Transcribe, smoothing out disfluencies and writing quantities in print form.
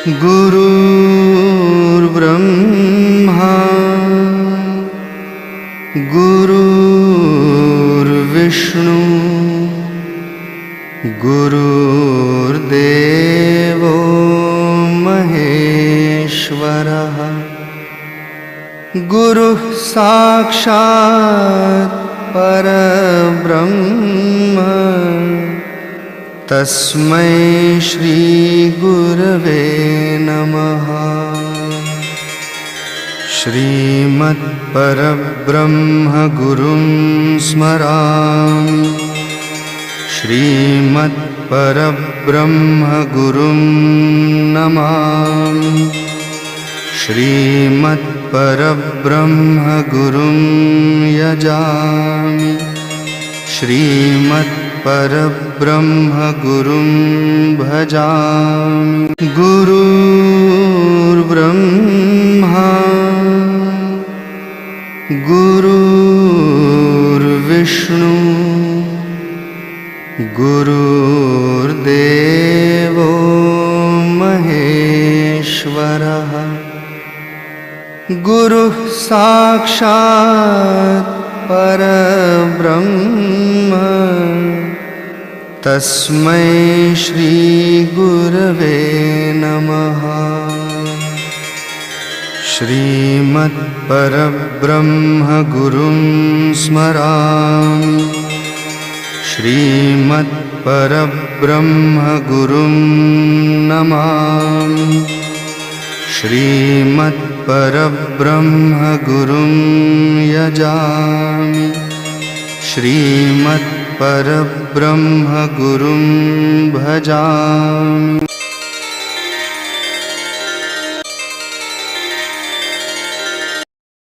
गुरुर्ब्रह्मा गुरुर्विष्णु गुरुर्देवो महेश्वरः गुरुः साक्षात् परब्रह्म तस्मै श्री गुरवे नमः। श्रीमत्परब्रह्म गुरुं स्मरामि श्रीमत्परब्रह्म गुरुं नमामि श्रीमत्परब्रह्म गुरुं यजामि श्रीमत्परब्रह्म गुरुं भजामि। गुरुर्ब्रह्मा गुरुर्विष्णु गुरुर्देवो महेश्वरः गुरुः साक्षात् परब्रह्म तस्मै श्री गुरवे नमः। श्रीमत्परब्रह्म गुरुं स्मरामि श्रीमत्परब्रह्म गुरुं नमामि श्रीमत्परब्रह्म गुरुं यजामि श्रीमत्परब्रह्म गुरुं भजामि।